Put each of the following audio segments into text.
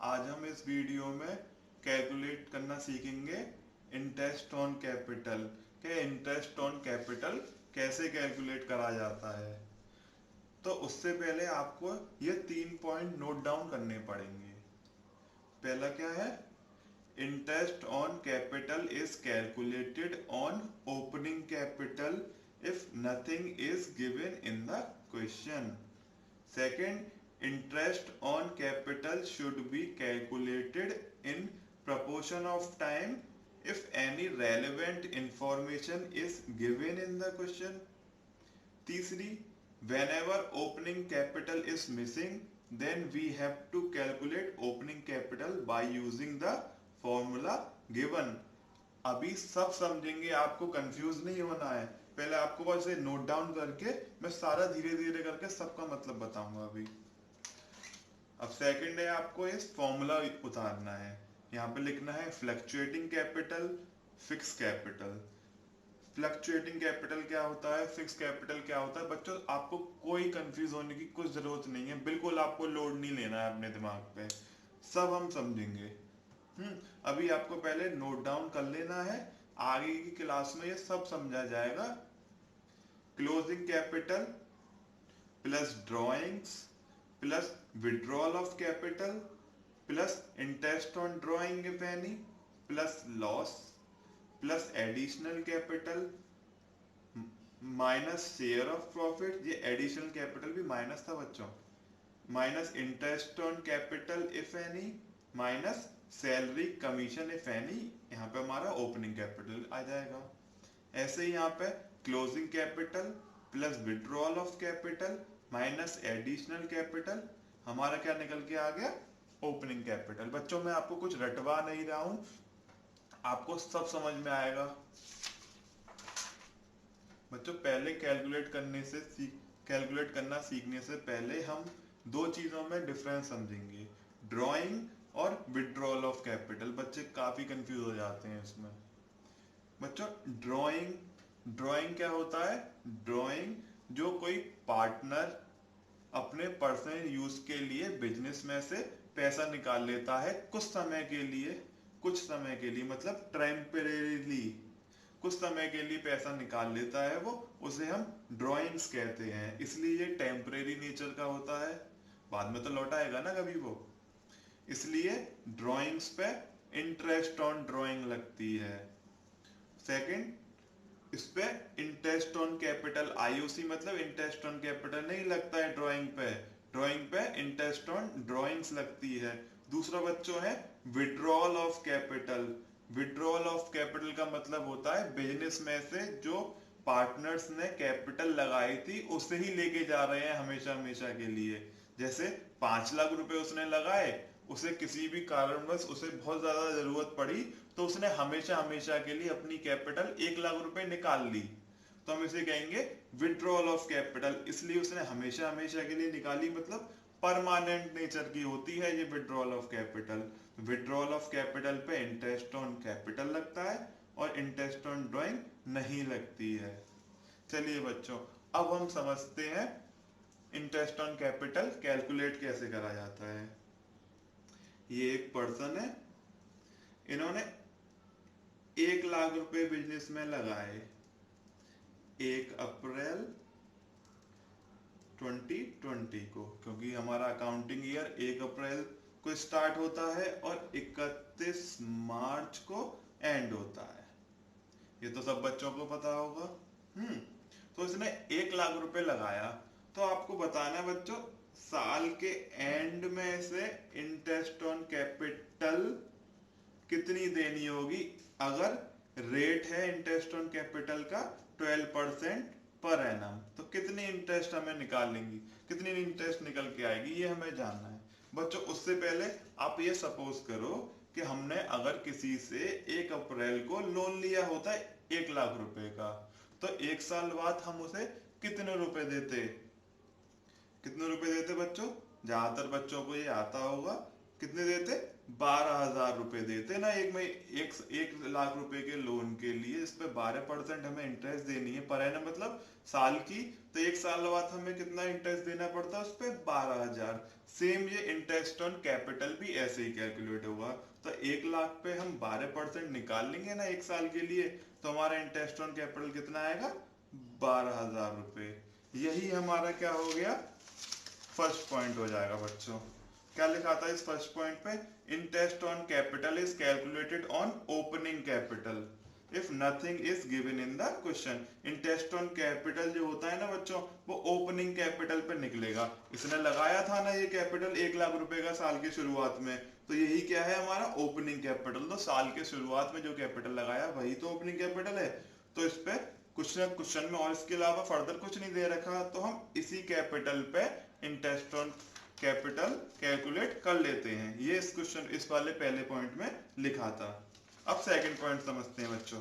आज हम इस वीडियो में कैलकुलेट करना सीखेंगे इंटरेस्ट ऑन कैपिटल के इंटरेस्ट ऑन कैपिटल कैसे कैलकुलेट करा जाता है। तो उससे पहले आपको ये 3 पॉइंट नोट डाउन करने पड़ेंगे। पहला क्या है? Interest on capital is calculated on opening capital if nothing is given in the question. Second, interest on capital should be calculated in proportion of time if any relevant information is given in the question. तीसरी, whenever opening capital is missing, then we have to calculate opening capital by using the formula given. अभी सब समझेंगे, आपको confuse नहीं होना है। पहले आपको बस ये नोट डाउन करके मैं सारा धीरे धीरे करके सबका मतलब बताऊंगा अभी। अब सेकंड है, आपको इस फॉर्मूला उतारना है। यहाँ पे लिखना है fluctuating capital, fix capital. Fluctuating capital क्या होता है, फिक्स कैपिटल क्या होता है? बच्चों आपको कोई कंफ्यूज होने की कुछ जरूरत नहीं है, बिल्कुल आपको लोड नहीं लेना है अपने दिमाग पे, सब हम समझेंगे। अभी आपको पहले नोट डाउन कर लेना है, आगे की क्लास में ये सब समझा जाएगा। Closing capital plus drawings plus withdrawal of capital plus interest on drawing if any plus loss plus additional capital minus share of profit. ये एडिशनल कैपिटल भी माइनस था बच्चों। Minus interest on capital if any minus salary commission if any. यहाँ पे हमारा opening capital आ जाएगा। ऐसे ही यहाँ पे closing capital plus withdrawal of capital minus additional capital, हमारा क्या निकल के आ गया? Opening capital. बच्चों मैं आपको कुछ रटवा नहीं रहा हूं, आपको सब समझ में आएगा। बच्चों पहले कैलकुलेट करना सीखने से पहले हम दो चीजों में डिफरेंस समझेंगे, ड्राइंग और विड्रॉल ऑफ कैपिटल। बच्चे काफी कंफ्यूज हो जाते हैं इसमें। बच्चों ड्राइंग क्या होता है? ड्राइंग जो कोई पार्टनर अपने पर्सनल यूज के लिए बिजनेस में से पैसा निकाल लेता है कुछ समय के लिए मतलब टेम्परेरीली कुछ समय के लिए पैसा निकाल लेता है वो, उसे हम ड्राइंग्स कहते हैं। इसलिए ये टेम्परेरी नेचर का होता है, बाद में तो लौट आएगा ना कभी वो। इसलिए ड्राइंग्स पे इंटरेस्ट ऑन ड्राइंग लगती है। सेकंड, इस पे इंटरेस्ट ऑन कैपिटल आईओसी मतलब इंटरेस्ट ऑन कैपिटल नहीं लगता है ड्राइंग पे इंटरेस्ट ऑन ड्राइंग्स लगती है। दूसरा बच्चों है withdrawal of capital. Withdrawal of capital का मतलब होता है बिजनेस में से जो पार्टनर्स ने कैपिटल लगाई थी उसे ही लेके जा रहे हैं हमेशा हमेशा के लिए। जैसे 5 लाख रुपए उसने लगाए, उसे किसी भी कारणवश उसे बहुत ज्यादा जरूरत पड़ी तो उसने हमेशा हमेशा के लिए अपनी कैपिटल 1 लाख रुपए निकाल ली, तो हम इसे कहेंगे विड्रॉल ऑफ कैपिटल। इसलिए उसने हमेशा हमेशा के लिए निकाली, मतलब परमानेंट नेचर की होती है ये withdrawal of capital. Withdrawal of capital पे इंटरेस्ट ऑन कैपिटल लगता है और इंटरेस्ट ऑन ड्राइंग नहीं लगती है। चलिए बच्चों अब हम समझते हैं इंटरेस्ट ऑन कैपिटल कैलकुलेट कैसे करा जाता है। ये एक पर्सन है, इन्होंने 1 लाख रुपए बिजनेस में लगाए 1 अप्रैल 2020 को, क्योंकि हमारा अकाउंटिंग ईयर 1 अप्रैल को स्टार्ट होता है और 31 मार्च को एंड होता है। ये तो सब बच्चों को पता होगा। तो इसने 1 लाख रुपए लगाया, तो आपको बताना है बच्चों साल के एंड में से इंटरेस्ट ऑन कैपिटल कितनी देनी होगी। अगर रेट है इंटरेस्ट ऑन कैपिटल का 12% पर एनम, तो कितनी इंटरेस्ट हमें निकालेंगी, कितनी इंटरेस्ट निकल के आएगी ये हमें जानना है। बच्चों उससे पहले आप ये सपोज करो कि हमने अगर किसी से 1 अप्रैल को लोन लिया होता है 1 लाख रुपए का, तो 1 साल बाद हम उसे कितने रुपए देते बच्चों? ज्यादातर बच्चों को ये आता होगा कितने देते, 12,000 रुपए देते ना एक लाख रुपए के लोन के लिए। इस पे 12% हमें इंटरेस्ट देनी है पर एनम, मतलब साल की। तो एक साल बाद हमें कितना इंटरेस्ट देना पड़ता है उस पे, 12,000। सेम ये इंटरेस्ट ऑन कैपिटल भी ऐसे ही कैलकुलेट होगा। तो 1 लाख पे हम 12% निकाल लेंगे ना एक साल के लिए, तो हमारा इंटरेस्ट ऑन कैपिटल कितना आएगा, 12,000 रुपए। यही हमारा क्या हो गया, फर्स्ट पॉइंट हो जाएगा बच्चों। क्या लिखा था इस फर्स्ट पॉइंट पे, interest on capital is calculated on opening capital if nothing is given in the question. Interest on capital जो होता है ना बच्चों, वो ओपनिंग कैपिटल पे निकलेगा। इसने लगाया था ना ये कैपिटल 1 लाख रुपए का साल की शुरुआत में, तो यही क्या है हमारा ओपनिंग कैपिटल। तो साल के शुरुआत में जो कैपिटल लगाया वही तो ओपनिंग कैपिटल है। तो इस पे कुछ ना क्वेश्चन में और इसके अलावा फर्दर कुछ नहीं दे रखा, तो हम इसी कैपिटल पे इंटरेस्ट ऑन कैपिटल कैलकुलेट कर लेते हैं। ये इस क्वेश्चन, इस वाले पहले पॉइंट में लिखा था। अब सेकंड पॉइंट समझते हैं बच्चों।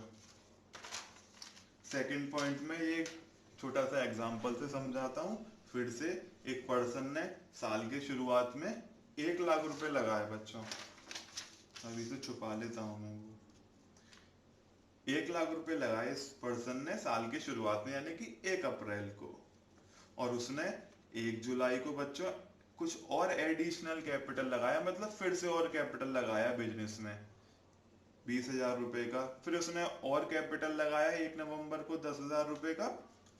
सेकंड पॉइंट में ये छोटा सा एग्जांपल से समझाता हूँ फिर से। एक पर्सन ने साल के शुरुआत में 1 लाख रुपए लगाए बच्चों, अभी से छुपा लेता हूँ मैं वो। 1 लाख रुपए लगाए इस पर्सन ने साल की शुरुआत में, यानी कि 1 अप्रैल को। और उसने 1 जुलाई को बच्चों कुछ और एडिशनल कैपिटल लगाया, मतलब फिर से और कैपिटल लगाया बिजनेस में 20,000 रुपए का। फिर उसने और कैपिटल लगाया 1 नवंबर को 10,000 रुपए का।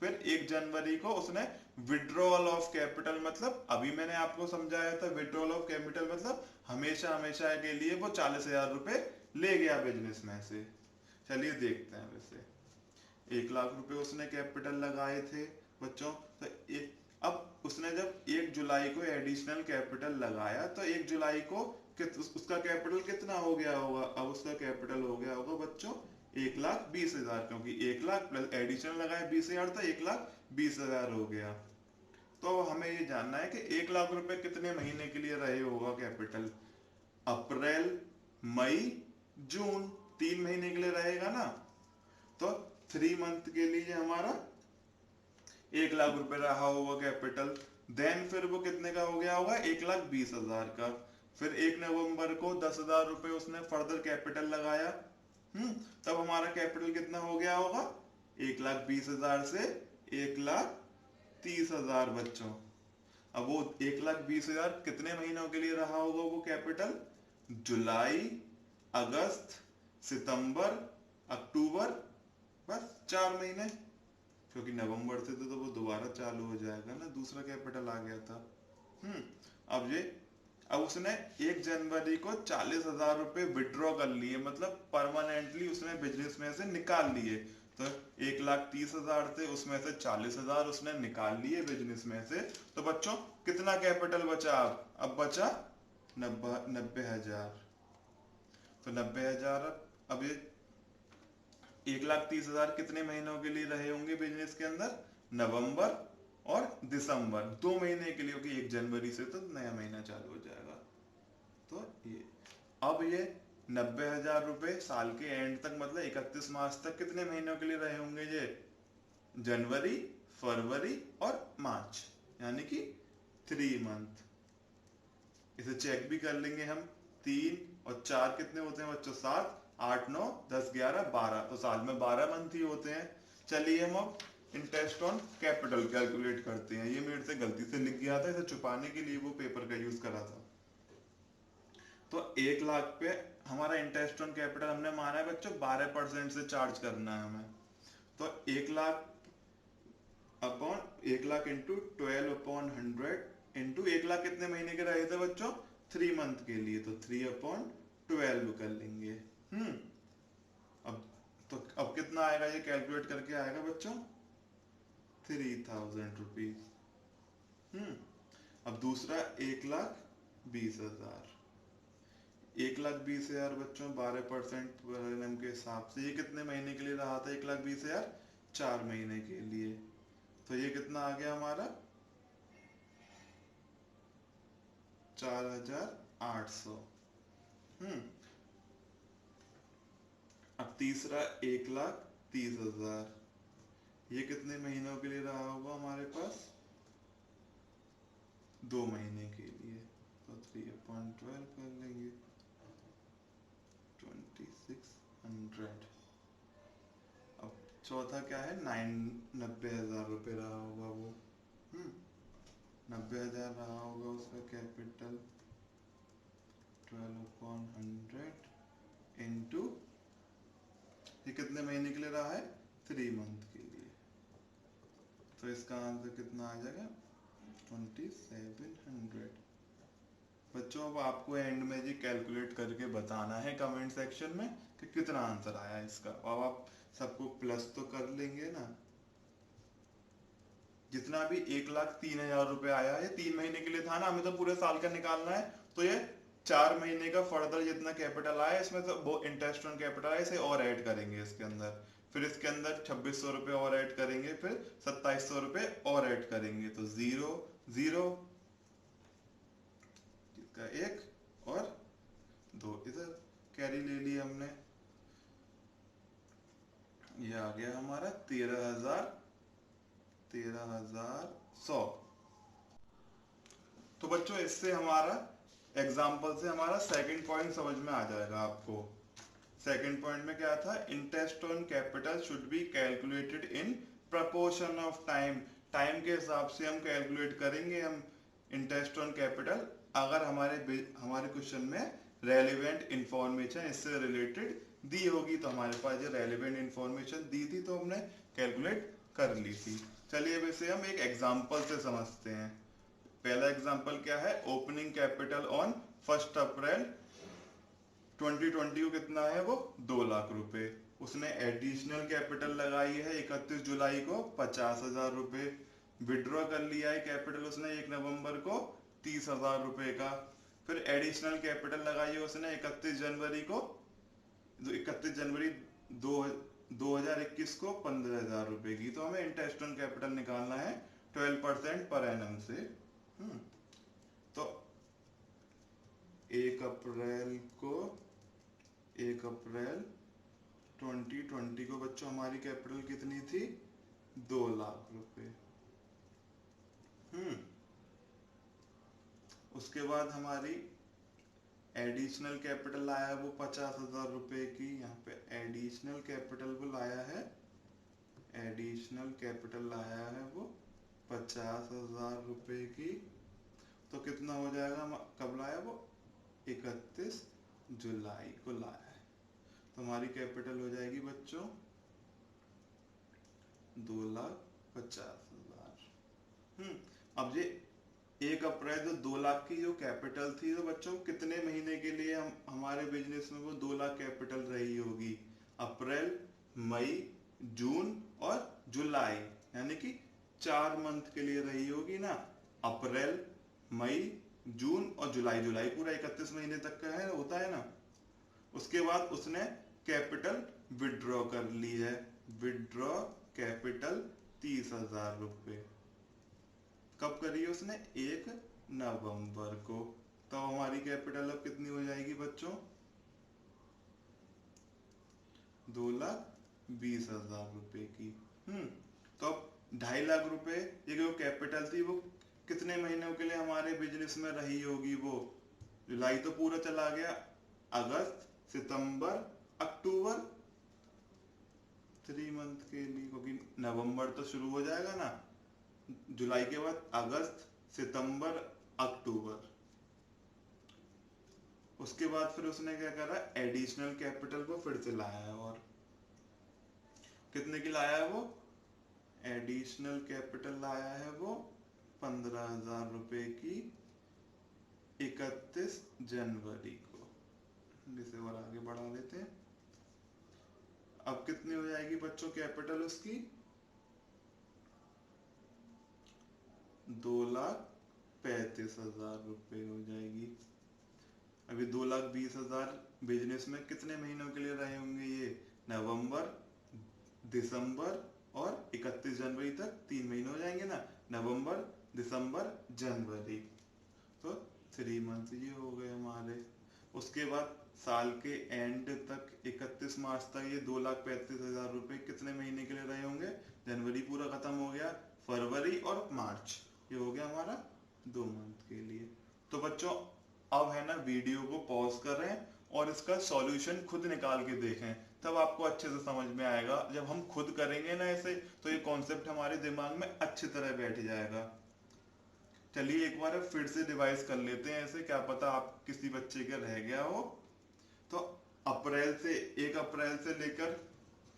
फिर 1 जनवरी को उसने विड्रॉल ऑफ कैपिटल, मतलब अभी मैंने आपको समझाया था विड्रॉल ऑफ कैपिटल मतलब हमेशा हमेशा के लिए वो 40,000 रुपए ले गया बिजनेस में से। चलिए देखते हैं। वैसे 1 लाख रुपए उसने कैपिटल लगाए थे बच्चों। तो अब उसने जब 1 जुलाई को एडिशनल कैपिटल लगाया, तो 1 जुलाई को उसका कैपिटल कितना हो गया होगा, अब उसका कैपिटल हो गया होगा बच्चों 1,20,000, क्योंकि 1 लाख प्लस एडिशनल लगाया 20,000 था, 1,20,000 हो गया। तो हमें ये जानना है कि 1 लाख रुपए कितने महीने के लिए रहे होगा कैपिटल, अप्रैल, मई, जून, 3 महीने के लिए रहेगा ना। तो 3 मंथ के लिए हमारा 1 लाख रुपए रहा होगा कैपिटल। देन फिर वो कितने का हो गया होगा, 1,20,000 का। फिर 1 नवंबर को 10,000 रुपए उसने फर्दर कैपिटल लगाया। तब हमारा कैपिटल कितना हो गया होगा, 1,20,000 से 1,30,000 बच्चों। अब वो 1,20,000 कितने महीनों के लिए रहा होगा वो कैपिटल, जुलाई, अगस्त, सितंबर, अक्टूबर, बस 4 महीने। क्योंकि नवंबर से तो वो दोबारा चालू हो जाएगा ना, दूसरा कैपिटल आ गया था। हम्म अब ये, अब उसने 1 जनवरी को 40,000 रुपए विड्रॉ कर लिए, मतलब परमानेंटली उसने बिजनेस में से निकाल लिए। तो 1,30,000 थे, उसमें से 40,000 उसने निकाल लिए बिजनेस में से। तो बच्चों कितना कैपिटल बचा, अब बचा 90,000। तो 90,000। अब ये 1,30,000 कितने महीनों के लिए रहे होंगे बिजनेस के अंदर, नवंबर और दिसंबर, 2 महीने के लिए, क्योंकि 1 जनवरी से तो नया महीना चालू हो जाएगा। तो ये, अब ये 90,000 रुपए साल के एंड तक, मतलब 31 मार्च तक कितने महीनों के लिए रहे होंगे ये, जनवरी, फरवरी और मार्च, यानी कि 3 मंथ। इसे चेक भी कर लेंगे हम। 3 और 4 कितने होते हैं बच्चों, 7, 8, 9, 10, 11, 12, तो साल में 12 मंथ ही होते हैं। चलिए हम अब इंटरेस्ट ऑन कैपिटल कैलकुलेट करते हैं। ये मेरे से गलती से लिख गया था, इसे छुपाने के लिए वो पेपर का यूज करा था। तो 1 लाख पे हमारा इंटरेस्ट ऑन कैपिटल हमने माना है बच्चों 12% से चार्ज करना है हमें। तो 1 lakh upon 1 lakh into 12/100 into 1 lakh कितने महीने के रहे थे बच्चों, 3 मंथ के लिए, तो 3/12 कर लेंगे। अब तो अब कितना आएगा, ये कैलकुलेट करके आएगा बच्चों 3,000 रुपीज। अब दूसरा 1,20,000। 1,20,000 बच्चों 12% के हिसाब से ये कितने महीने के लिए रहा था, 1,20,000 4 महीने के लिए। तो ये कितना आ गया हमारा 4,800। अब तीसरा 1,30,000, ये कितने महीनों के लिए रहा होगा हमारे पास, 2 महीने के लिए। तो 3/12 कर लेंगे 2600। अब चौथा क्या है, 90,000 रुपये रहा होगा वो। 90,000 रहा होगा उसका कैपिटल। 12/100 इंटू, ये कितने महीने के लिए रहा है, 3 मंथ के लिए। तो इसका आंसर कितना आ जाएगा, 2700। बच्चों अब आपको एंड में जी कैलकुलेट करके बताना है कमेंट सेक्शन में कि कितना आंसर आया इसका। अब आप सबको प्लस तो कर लेंगे ना। जितना भी 1,03,000 रुपये आया है 3 महीने के लिए था ना, हमें तो पूरे साल का निकालना है। तो ये 4 महीने का फर्दर जितना कैपिटल आया इसमें तो वो इंटरेस्ट ऑन कैपिटल है, इसे और ऐड करेंगे इसके अंदर। फिर इसके अंदर 2600 रुपये और ऐड करेंगे, फिर 2700 रुपये और ऐड करेंगे। तो 0 0 इसका 1 और 2 इधर कैरी ले लिया हमने। ये आ गया हमारा 13,100। तो बच्चों इससे हमारा एग्जाम्पल से हमारा सेकंड पॉइंट समझ में आ जाएगा आपको। सेकंड पॉइंट में क्या था, interest on capital should be calculated in proportion of time. Time के हिसाब से हम कैलकुलेट करेंगे हम इंटरेस्ट ऑन कैपिटल, अगर हमारे क्वेश्चन में रेलिवेंट इंफॉर्मेशन इससे रिलेटेड दी होगी। तो हमारे पास ये रेलिवेंट इंफॉर्मेशन दी थी तो हमने कैलकुलेट कर ली थी। चलिए अब इसे हम एक एग्जांपल से समझते हैं। पहला एग्जांपल क्या है, ओपनिंग कैपिटल ऑन 1 अप्रैल 2020 को कितना है वो 2 लाख रुपए। उसने एडिशनल कैपिटल लगाई है 31 जुलाई को 50,000 रुपए। विड्रॉ कर लिया है कैपिटल उसने 1 नवंबर को 30,000 रुपए का। फिर एडिशनल कैपिटल लगाई है उसने 31 जनवरी को 31 जनवरी 2021 को 15,000 रुपए की। तो हमें इंटरेस्ट ऑन कैपिटल निकालना है 12% पर एनम से। तो 1 अप्रैल 2020 को बच्चों हमारी कैपिटल कितनी थी, 2 लाख रुपए। उसके बाद हमारी एडिशनल कैपिटल लाया है वो 50,000 रुपए की। यहाँ पे एडिशनल कैपिटल वो लाया है, एडिशनल कैपिटल लाया है वो 50,000 रुपए की। तो कितना हो जाएगा, कब लाया वो 31 जुलाई को लाया है। तो हमारी कैपिटल हो जाएगी बच्चों 2,50,000। अब ये 1 अप्रैल जो 2 लाख की जो कैपिटल थी, तो बच्चों कितने महीने के लिए हम हमारे बिजनेस में वो 2 लाख कैपिटल रही होगी, अप्रैल, मई, जून और जुलाई, यानी कि 4 मंथ के लिए रही होगी ना। अप्रैल, मई, जून और जुलाई। जुलाई पूरा 31 महीने तक का है, होता है ना। उसके बाद उसने कैपिटल विड्रॉ कर ली है, विड्रॉ कैपिटल 30,000 रुपए। कब करी है उसने, 1 नवंबर को। तो हमारी कैपिटल अब कितनी हो जाएगी बच्चों, 2,20,000 रुपए की। तो अब 2.5 लाख रुपए ये जो कैपिटल थी वो कितने महीनों के लिए हमारे बिजनेस में रही होगी, वो जुलाई तो पूरा चला गया, अगस्त, सितंबर, अक्टूबर, 3 मंथ के लिए, क्योंकि नवंबर तो शुरू हो जाएगा ना। जुलाई के बाद अगस्त, सितंबर, अक्टूबर। उसके बाद फिर उसने क्या करा, एडिशनल कैपिटल को फिर से लाया है। और कितने की लाया है वो, एडिशनल कैपिटल लाया है वो 15,000 रुपए की 31 जनवरी को। इसे और आगे बढ़ा लेते हैं। अब कितनी हो जाएगी बच्चों कैपिटल उसकी, 2,35,000 रुपए हो जाएगी। अभी 2,20,000 बिजनेस में कितने महीनों के लिए रहे होंगे, ये नवंबर, दिसंबर और 31 जनवरी तक 3 महीने हो जाएंगे ना, नवंबर, दिसंबर, जनवरी। तो 3 मंथ ये हो गए हमारे। उसके बाद साल के एंड तक 31 मार्च तक ये 2,35,000 रुपए कितने महीने के लिए रहे होंगे, जनवरी पूरा खत्म हो गया, फरवरी और मार्च ये हो गया हमारा 2 मंथ के लिए। तो बच्चों अब है ना वीडियो को पॉज करें और इसका सॉल्यूशन खुद निकाल के देखें, तब आपको अच्छे से समझ में आएगा। जब हम खुद करेंगे ना ऐसे, तो ये कॉन्सेप्ट हमारे दिमाग में अच्छी तरह बैठ जाएगा। चलिए एक बार फिर से रिवाइज कर लेते हैं ऐसे, क्या पता आप किसी बच्चे का रह गया हो। तो अप्रैल से 1 अप्रैल से लेकर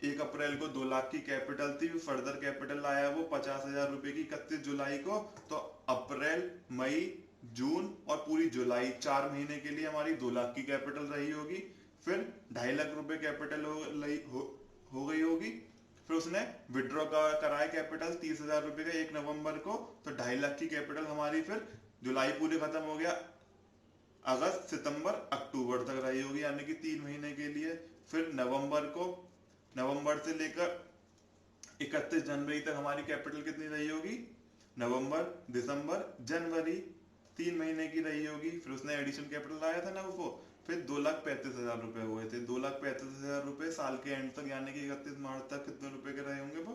1 अप्रैल को 2 लाख की कैपिटल थी, फर्दर कैपिटल आया वो 50,000 रुपए की 31 जुलाई को। तो अप्रैल, मई, जून और पूरी जुलाई 4 महीने के लिए हमारी 2 लाख की कैपिटल रही होगी। फिर 2.5 लाख रुपए कैपिटल हो गई होगी। फिर उसने विड्रॉ कराया कैपिटल 30,000 रुपए का 1 नवंबर को, तो 2.5 लाख की कैपिटल हमारी फिर जुलाई पूरे खत्म हो गया, अगस्त, सितंबर, अक्टूबर तक रही होगी, यानी कि 3 महीने के लिए। फिर नवंबर से लेकर 31 जनवरी तक हमारी कैपिटल कितनी रही होगी? नवंबर, दिसंबर, जनवरी, 3 महीने की रही होगी। फिर उसने एडिशन कैपिटल लाया था ना वो, फिर 2,35,000 रुपए हुए थे। 2,35,000 रुपए साल के एंड तक, यानी कि 31 मार्च तक कितने रुपए के रहे होंगे वो,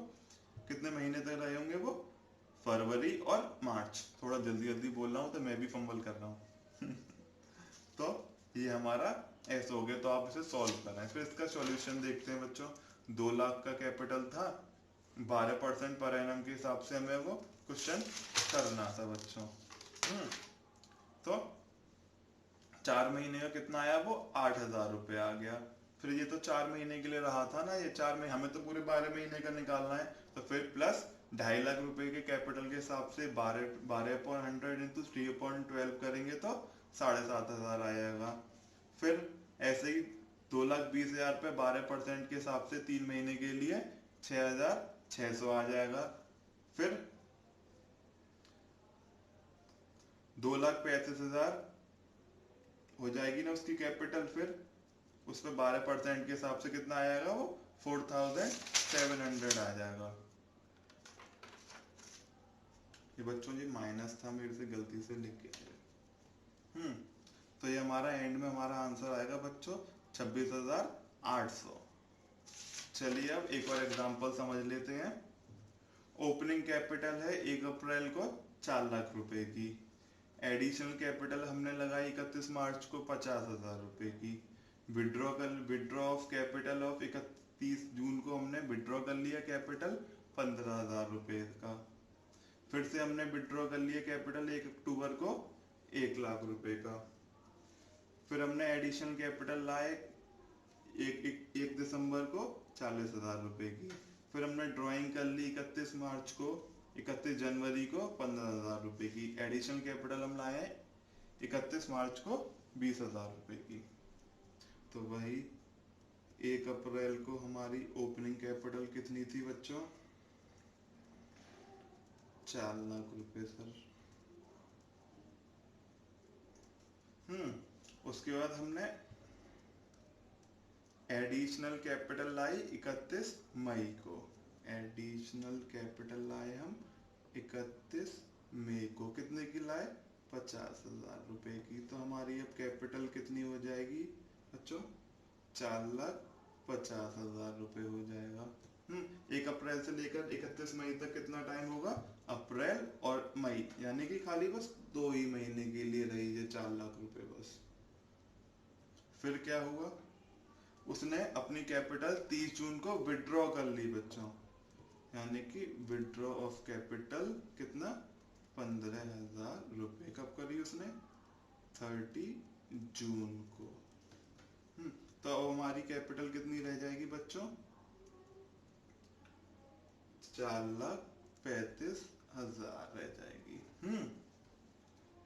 कितने महीने तक रहे होंगे वो? फरवरी और मार्च। थोड़ा जल्दी जल्दी बोल रहा हूँ तो मैं भी फंबल कर रहा हूँ। तो ये हमारा ऐसा हो गया। तो आप इसे सॉल्व करें। फिर इसका सॉल्यूशन देखते हैं बच्चों। 2 लाख का कैपिटल था, 12% पर एनम के हिसाब से हमें वो क्वेश्चन करना था बच्चों। तो 4 महीने का कितना आया वो? 8,000 रुपये आ गया। फिर ये तो 4 महीने के लिए रहा था ना, ये 4 महीने, हमें तो पूरे 12 महीने का निकालना है। तो फिर प्लस 2.5 लाख रुपए के कैपिटल के हिसाब से 12/100 इंटू 3/12 करेंगे तो 7,500 आएगा। फिर ऐसे ही 2,20,000 पे 12% के हिसाब से 3 महीने के लिए 6,600 आ जाएगा। फिर 2,35,000 हो जाएगी ना उसकी कैपिटल। फिर उस पर 12% के हिसाब से कितना आएगा वो? 4,700 आ जाएगा। ये बच्चों जी माइनस था, मेरे से गलती से लिख के आए। तो ये हमारा एंड में हमारा आंसर आएगा बच्चों 26,800। चलिए अब एक और एग्जांपल समझ लेते हैं। ओपनिंग कैपिटल है 1 अप्रैल को 4 लाख रुपए की। एडिशनल कैपिटल हमने लगाई 31 मार्च को 50,000 रुपए की। विड्रॉ ऑफ कैपिटल ऑफ 31 जून को हमने विड्रॉ कर लिया कैपिटल 15,000 रुपए का। फिर से हमने विड्रॉ कर लिया कैपिटल 1 अक्टूबर को 1 लाख रुपए का। फिर हमने एडिशनल कैपिटल लाए 1 दिसंबर को 40,000 रुपए की। फिर हमने ड्राइंग कर ली 31 मार्च को, 31 जनवरी को 15,000 रुपए की। एडिशनल कैपिटल हम लाए 31 मार्च को 20,000 रुपए की। तो वही 1 अप्रैल को हमारी ओपनिंग कैपिटल कितनी थी बच्चों? 4 लाख रुपए सर। उसके बाद हमने एडिशनल कैपिटल लाई 31 मई को। एडिशनल कैपिटल लाए हम 31 मई को। कितने की लाए? 50,000 रुपए की। तो हमारी अब कैपिटल कितनी हो जाएगी बच्चों? 4,50,000 रुपए हो जाएगा। 1 अप्रैल से लेकर 31 मई तक कितना टाइम होगा? अप्रैल और मई, यानी कि खाली बस 2 ही महीने के लिए रही है 4 लाख रुपए बस। फिर क्या हुआ? उसने अपनी कैपिटल 30 जून को विड्रॉ कर ली बच्चों, यानी कि विड्रॉ ऑफ कैपिटल कितना? 15,000 रुपए। कब करी उसने? 30 जून को। तो अब हमारी कैपिटल कितनी रह जाएगी बच्चों? 4,35,000 रह जाएगी।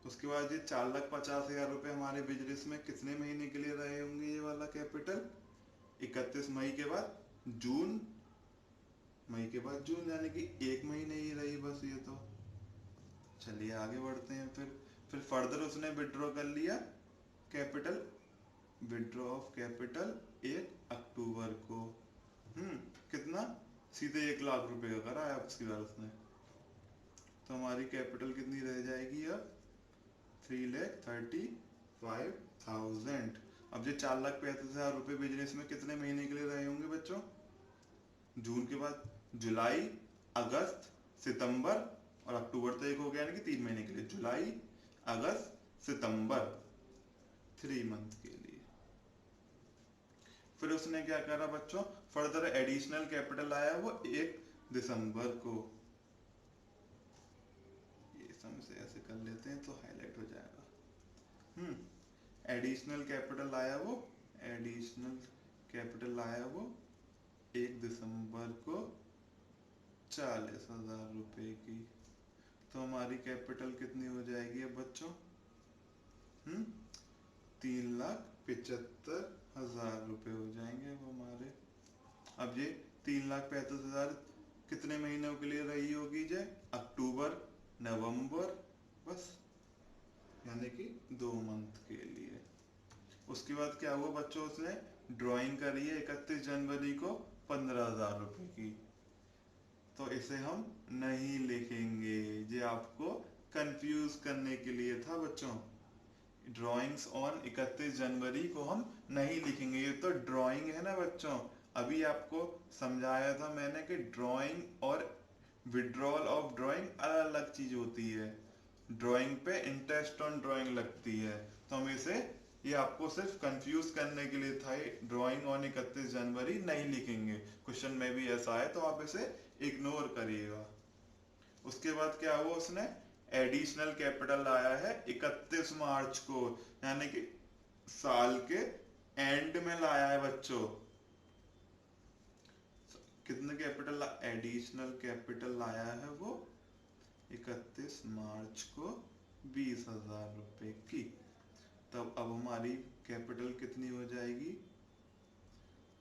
उसके बाद ये 4,50,000 रुपए हमारे बिजनेस में कितने महीने के लिए रहे होंगे? ये वाला कैपिटल 31 मई के बाद जून, मई के बाद जून, यानी कि 1 महीने ही रही बस ये तो। चलिए आगे बढ़ते हैं। फिर फर्दर उसने विड्रॉ कर लिया कैपिटल, विड्रॉ ऑफ कैपिटल 1 अक्टूबर को। कितना? सीधे 1 लाख रुपए का करा है उसके बाद उसने। तो हमारी कैपिटल कितनी रह जाएगी अब? 3,35,000। अब ये 4,35,000 रुपए बिजनेस में कितने महीने के लिए रहे होंगे बच्चों? जून के बाद जुलाई, अगस्त, सितंबर और अक्टूबर तो एक हो गया, यानी कि 3 महीने के लिए। जुलाई, अगस्त, सितंबर 3 मंथ के लिए। फिर उसने क्या करा बच्चों, फर्दर एडिशनल कैपिटल आया वो 1 दिसंबर को। ये सम से ऐसे कर लेते हैं तो हाईलाइट हो जाएगा। एडिशनल कैपिटल आया वो, एडिशनल कैपिटल आया वो 1 दिसंबर को 40,000 रुपए की। तो हमारी कैपिटल कितनी हो जाएगी अब बच्चों? 3,75,000 रुपए हो जाएंगे अब हमारे। अब ये 3,35,000 कितने महीनों के लिए रही होगी? जय अक्टूबर, नवंबर, बस, यानी कि 2 मंथ के लिए। उसके बाद क्या हुआ बच्चों, उसने ड्राइंग करी है 31 जनवरी को 15,000 रुपए की, तो इसे हम नहीं लिखेंगे। ये आपको कंफ्यूज करने के लिए था बच्चों। ड्राइंग्स ऑन 31 जनवरी को हम नहीं लिखेंगे। ये तो ड्राइंग है ना बच्चों, अभी आपको समझाया था मैंने कि ड्राइंग और विड्रॉल ऑफ ड्राइंग अलग अलग चीज होती है। ड्राइंग पे इंटरेस्ट ऑन ड्राइंग लगती है, तो हम इसे, ये आपको सिर्फ कंफ्यूज करने के लिए था। ड्राइंग ऑन 31 जनवरी नहीं लिखेंगे, क्वेश्चन में भी ऐसा है, तो आप इसे इग्नोर करिएगा। उसके बाद क्या हुआ, उसने एडिशनल कैपिटल आया है 31 मार्च को, यानी कि साल के एंड में लाया है बच्चों। कितने कैपिटल, एडिशनल कैपिटल लाया है वो 31 मार्च को 20,000 रुपए की। तब अब हमारी कैपिटल कितनी हो जाएगी?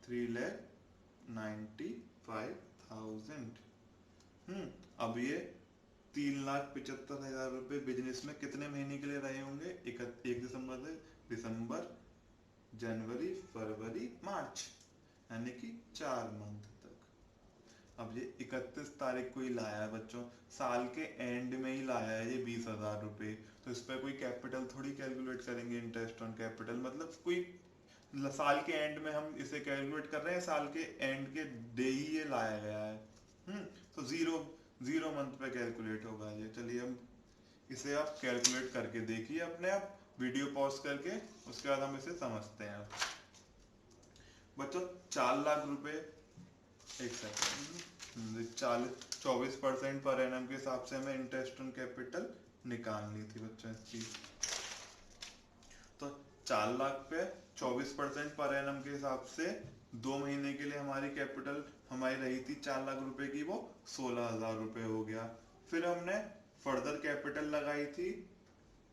3,95,000। अब ये 3,75,000 रुपए बिजनेस में कितने महीने के लिए रहे होंगे? 1 दिसंबर से दिसंबर, जनवरी, फरवरी, मार्च, यानी कि 4 मंथ तक। अब ये 31 तारीख को ही लाया है बच्चों, साल के एंड में ही लाया है ये 20,000 रुपए, तो इस पर कोई कैपिटल थोड़ी कैलकुलेट करेंगे, इंटरेस्ट ऑन कैपिटल, मतलब कोई साल के एंड में हम इसे कैलकुलेट कर रहे हैं, साल के एंड के डे ही ये लाया गया है। तो जीरो मंथ पे कैलकुलेट होगा ये। चलिए हम इसे आप कैलकुलेट करके देखिए अपने आप, वीडियो पॉज करके, उसके बाद हम इसे समझते हैं बच्चों। 4 लाख रुपए, एक सेकंड, 24% पर एनम के हिसाब से हमें इंटरेस्ट ऑन कैपिटल निकालनी थी बच्चों इसकी। तो 4 लाख पे 24% पर एनम के हिसाब से 2 महीने के लिए हमारी कैपिटल हमारी रही थी 4 लाख रुपए की, वो 16,000 रुपए हो गया। फिर हमने फर्दर कैपिटल लगाई थी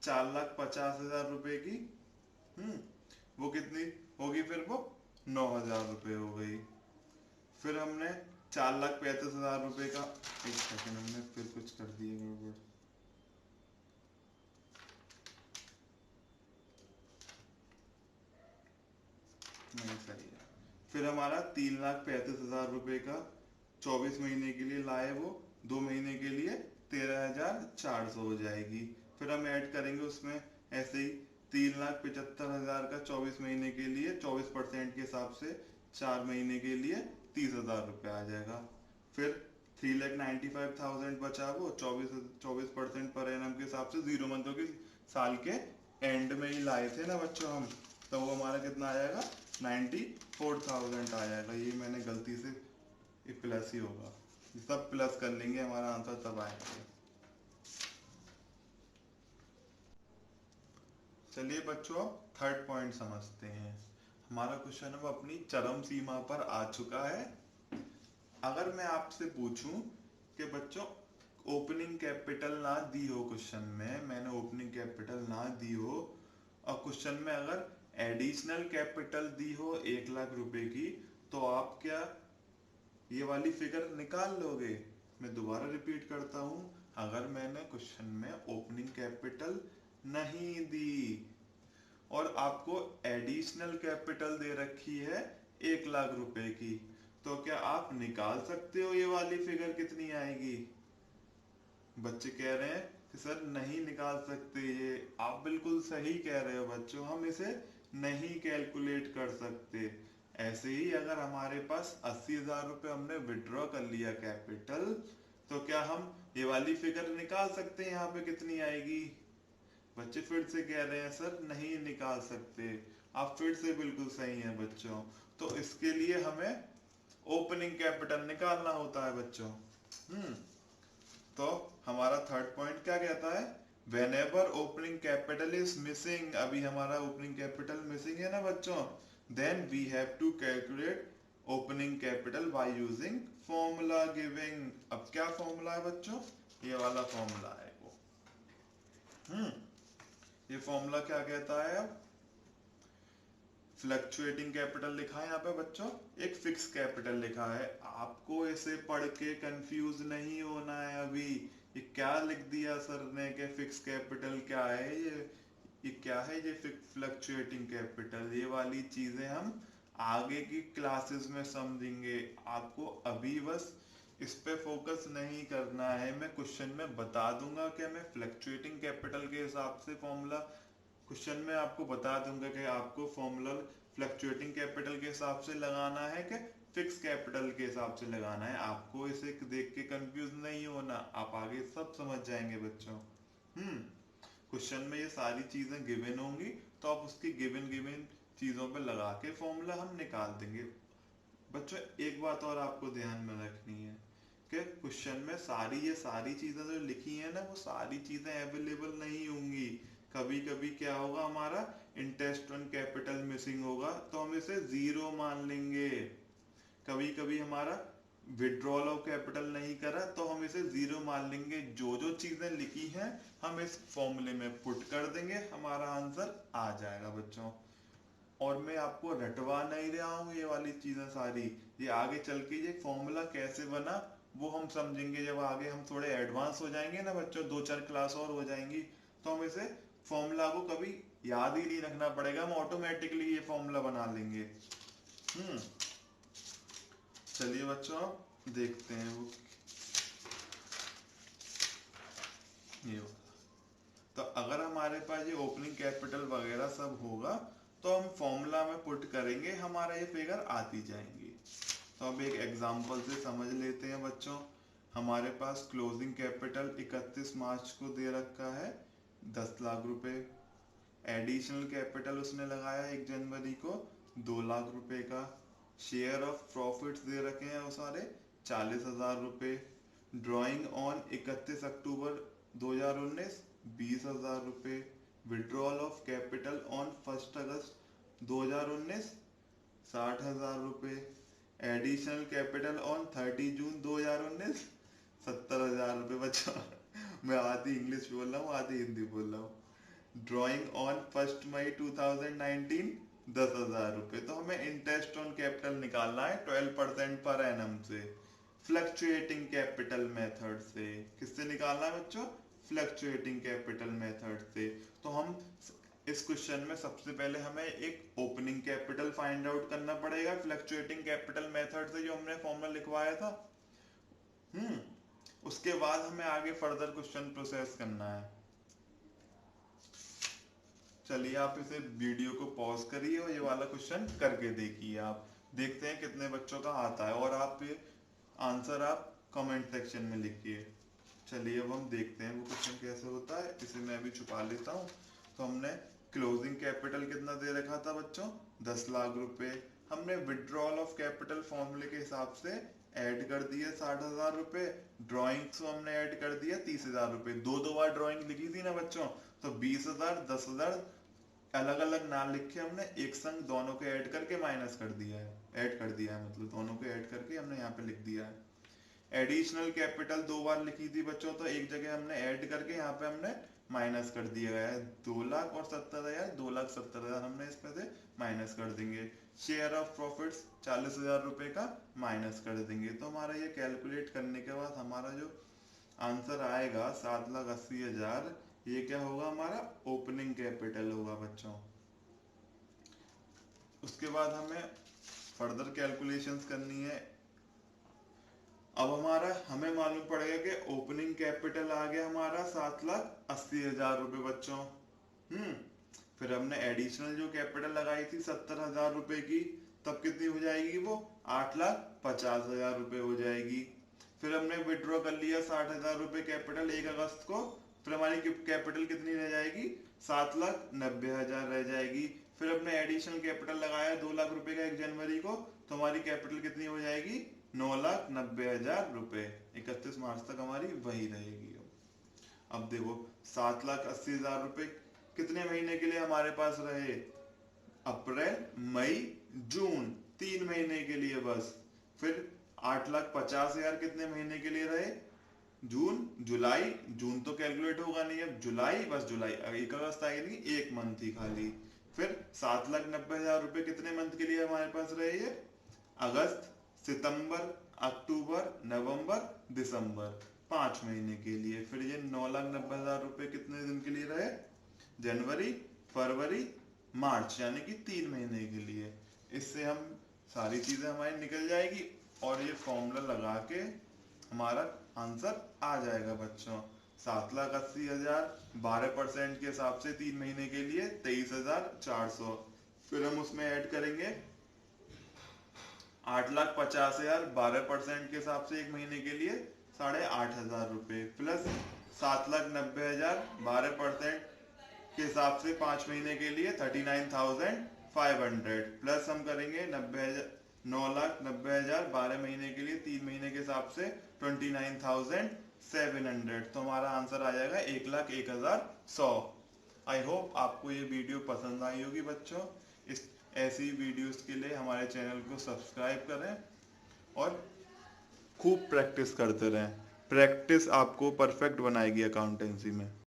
4,50,000 रुपए की। वो कितनी होगी? फिर वो 9,000 रुपए हो गई। फिर हमने 4,35,000 रुपए का, एक सेकंड, हमने फिर कुछ कर दिए गड़बड़, नहीं सही है। फिर हमारा 3,35,000 रुपए का 24 महीने के लिए लाए, वो 2 महीने के लिए 13,400 हो जाएगी। फिर हम ऐड करेंगे उसमें ऐसे ही 3,75,000 का 24 महीने के लिए 24% के हिसाब से 4 महीने के लिए 30,000 रुपये आ जाएगा। फिर 3,95,000 बचा, वो 24% पर एनम के हिसाब से 0 मंथों की साल के एंड में ही लाए थे ना बच्चों हम, तो वो हमारा कितना आ जाएगा? 94,000 आ जाएगा। ये मैंने गलती से, ये प्लस ही होगा, सब प्लस कर लेंगे, हमारा आंसर तब आएगा। चलिए बच्चों अब थर्ड पॉइंट समझते हैं। हमारा क्वेश्चन अब अपनी चरम सीमा पर आ चुका है। अगर मैं आपसे पूछूं कि बच्चों ओपनिंग कैपिटल ना दी हो, क्वेश्चन में मैंने ओपनिंग कैपिटल ना दी हो, और क्वेश्चन में अगर एडिशनल कैपिटल दी हो 1 लाख रुपए की, तो आप क्या ये वाली फिगर निकाल लोगे? मैं दोबारा रिपीट करता हूं, अगर मैंने क्वेश्चन में ओपनिंग कैपिटल नहीं दी और आपको एडिशनल कैपिटल दे रखी है 1 लाख रुपए की, तो क्या आप निकाल सकते हो ये वाली फिगर कितनी आएगी? बच्चे कह रहे हैं कि सर नहीं निकाल सकते। ये आप बिल्कुल सही कह रहे हो बच्चों, हम इसे नहीं कैलकुलेट कर सकते। ऐसे ही अगर हमारे पास 80,000 रुपये हमने विड्रॉ कर लिया कैपिटल, तो क्या हम ये वाली फिगर निकाल सकते हैं यहाँ पे कितनी आएगी? बच्चे फिर से कह रहे हैं सर नहीं निकाल सकते। आप फिर से बिल्कुल सही हैं बच्चों। तो इसके लिए हमें ओपनिंग कैपिटल निकालना होता है बच्चों। तो हमारा थर्ड पॉइंट क्या कहता है, whenever opening capital is missing, अभी हमारा opening capital missing है ना बच्चों, then we have to calculate opening capital by using formula giving। अब क्या फॉर्मूला है बच्चों, ये वाला फॉर्मूला है वो। ये फॉर्मूला क्या कहता है, अब फ्लक्चुएटिंग कैपिटल लिखा है यहाँ पे बच्चों, एक फिक्स कैपिटल लिखा है। आपको इसे पढ़ के कंफ्यूज नहीं होना है। अभी ये क्या लिख दिया सर ने कि फिक्स कैपिटल क्या है, ये क्या है, ये फ्लक्चुएटिंग कैपिटल, ये वाली चीजें हम आगे की क्लासेस में समझेंगे। आपको अभी बस इस पे फोकस नहीं करना है। मैं क्वेश्चन में बता दूंगा कि हमें फ्लक्चुएटिंग कैपिटल के हिसाब से फॉर्मूला, क्वेश्चन में आपको बता दूंगा कि आपको फॉर्मूला फ्लक्चुएटिंग कैपिटल के हिसाब से लगाना है कि फिक्स कैपिटल के हिसाब से लगाना है। आपको इसे देख के कंफ्यूज नहीं होना, आप आगे सब समझ जाएंगे बच्चों। क्वेश्चन में ये सारी चीजें गिवन होंगी, तो आप उसकी गिवन गिवन चीजों पे लगा के फॉर्मूला हम निकाल देंगे बच्चों। एक बात और आपको ध्यान में रखनी है कि क्वेश्चन में ये सारी चीजें जो लिखी है ना, वो सारी चीजें अवेलेबल नहीं होंगी। कभी कभी क्या होगा, हमारा इंटरेस्ट ऑन कैपिटल मिसिंग होगा तो हम इसे जीरो मान लेंगे। कभी कभी हमारा विड्रॉल ऑफ कैपिटल नहीं करा तो हम इसे जीरो मान लेंगे। जो जो चीजें लिखी हैं हम इस फॉर्मूले में पुट कर देंगे, हमारा आंसर आ जाएगा बच्चों। और मैं आपको रटवा नहीं रहा हूँ ये वाली चीजें सारी, ये आगे चल के ये फॉर्मूला कैसे बना वो हम समझेंगे जब आगे हम थोड़े एडवांस हो जाएंगे ना बच्चों, 2-4 क्लास और हो जाएंगी, तो हम इसे फॉर्मूला को कभी याद ही नहीं रखना पड़ेगा, हम ऑटोमेटिकली ये फॉर्मूला बना लेंगे। चलिए बच्चों अब देखते हैं वो ये वाला। तो अगर हमारे पास ये ओपनिंग कैपिटल वगैरह सब होगा तो हम फॉर्मूला में पुट करेंगे, हमारा ये फिगर आती जाएंगी। तो अब एक एग्जांपल से समझ लेते हैं बच्चों। हमारे पास क्लोजिंग कैपिटल 31 मार्च को दे रखा है 10 लाख रुपए। एडिशनल कैपिटल उसने लगाया 1 जनवरी को 2 लाख रुपए का। शेयर ऑफ प्रॉफिट्स दे रखे हैं वो सारे 40,000 रुपए। ड्राइंग ऑन 31 अक्टूबर 2019 20,000 रुपए। विड्रॉल ऑफ कैपिटल ऑन 1 अगस्त 2019 60,000 रुपए। एडिशनल कैपिटल ऑन 30 जून 2019 70,000 रुपए। बच्चों मैं आधी इंग्लिश बोल रहा हूँ आधी हिंदी बोल रहा हूँ। ड्राइंग ऑन 1 मई 2019 10,000 रुपए। तो हमें इंटरेस्ट ऑन कैपिटल निकालना है 12% पर एनम से, फ्लक्चुएटिंग कैपिटल मेथड से। किससे निकालना है बच्चों, फ्लक्चुएटिंग कैपिटल मेथड से। तो हम इस क्वेश्चन में सबसे पहले हमें एक ओपनिंग कैपिटल फाइंड आउट करना पड़ेगा फ्लक्चुएटिंग कैपिटल मेथड से, जो हमने फॉर्मूला लिखवाया था। उसके बाद हमें आगे फर्दर क्वेश्चन प्रोसेस करना है। चलिए आप इसे वीडियो को पॉज करिए और ये वाला क्वेश्चन करके देखिए, आप देखते हैं कितने बच्चों का आता है, और आप ये आंसर आप कमेंट सेक्शन में लिखिए। चलिए अब हम देखते हैं वो क्वेश्चन कैसे होता है। इसे मैं अभी छुपा लेता हूँ। तो हमने क्लोजिंग कैपिटल कितना दे रखा था बच्चों, 10 लाख रुपए। हमने विड्रॉल ऑफ कैपिटल फॉर्मूले के हिसाब से ऐड कर दिए 60,000 रुपए। ड्रॉइंग्स को हमने ऐड कर दिया 30,000 रुपए। दो बार ड्रॉइंग लिखी थी ना बच्चों, तो 20,000 10,000 अलग अलग ना लिख के हमने एक संग दोनों को ऐड करके माइनस कर दिया है, ऐड कर दिया है, मतलब दोनों को ऐड करके हमने यहाँ पे लिख दिया है। एडिशनल कैपिटल 2 बार लिखी थी बच्चों, तो एक जगह हमने ऐड करके यहाँ पे हमने माइनस कर दिया गया है। 2,70,000 2,70,000 हमने इसमें से माइनस कर देंगे। शेयर ऑफ प्रॉफिट्स 40,000 रुपए का माइनस कर देंगे। तो हमारा ये कैलकुलेट करने के बाद हमारा जो आंसर आएगा 7,80,000, ये क्या होगा, हमारा ओपनिंग कैपिटल होगा बच्चों। उसके बाद हमें फर्दर कैलकुलेशंस करनी है। अब हमें मालूम पड़ेगा कि ओपनिंग कैपिटल आ गया हमारा 7,80,000 रुपए बच्चों। फिर हमने एडिशनल जो कैपिटल लगाई थी 70,000 रुपए की, तब कितनी हो जाएगी वो, 8,50,000 रुपए हो जाएगी। फिर हमने विड्रॉ कर लिया 60,000 रुपए कैपिटल 1 अगस्त को, फिर हमारी कैपिटल कितनी रह जाएगी, 7,90,000 रह जाएगी। फिर अपने एडिशनल कैपिटल लगाया 2 लाख रुपए का 1 जनवरी को, तो हमारी कैपिटल कितनी हो जाएगी? 9,90,000 रुपए। 31 मार्च तक हमारी वही रहेगी। अब देखो 7,80,000 रुपए कितने महीने के लिए हमारे पास रहे? अप्रैल, मई, जून, 3 महीने के लिए बस। फिर 8,50,000 कितने महीने के लिए रहे? जून, जुलाई, जून तो कैलकुलेट होगा नहीं, अब जुलाई, बस जुलाई, 1 अगस्त आएगी, 1 मंथ ही खाली। फिर 7,90,000 रुपए कितने मंथ के लिए हमारे पास रहे? ये अगस्त, सितंबर, अक्टूबर, नवंबर, दिसंबर, 5 महीने के लिए। फिर ये 9,90,000 रुपए कितने दिन के लिए रहे? जनवरी, फरवरी, मार्च, यानी कि 3 महीने के लिए। इससे हम सारी चीजें हमारी निकल जाएगी और ये फॉर्मूला लगा के हमारा आंसर आ जाएगा बच्चों। 7,80,000 12% के हिसाब से 3 महीने के लिए 23,400। फिर हम उसमें ऐड करेंगे 8,50,000 12% के हिसाब से 1 महीने के लिए 8,500 रुपए, प्लस 7,90,000 12% के हिसाब से 5 महीने के लिए 39,500, प्लस हम करेंगे 9,90,000 12 महीने के लिए 3 महीने के हिसाब से 29,700। तो हमारा आंसर आ जाएगा 1,01,100। आई होप आपको ये वीडियो पसंद आई होगी बच्चों। इस ऐसी वीडियोस के लिए हमारे चैनल को सब्सक्राइब करें और खूब प्रैक्टिस करते रहें। प्रैक्टिस आपको परफेक्ट बनाएगी अकाउंटेंसी में।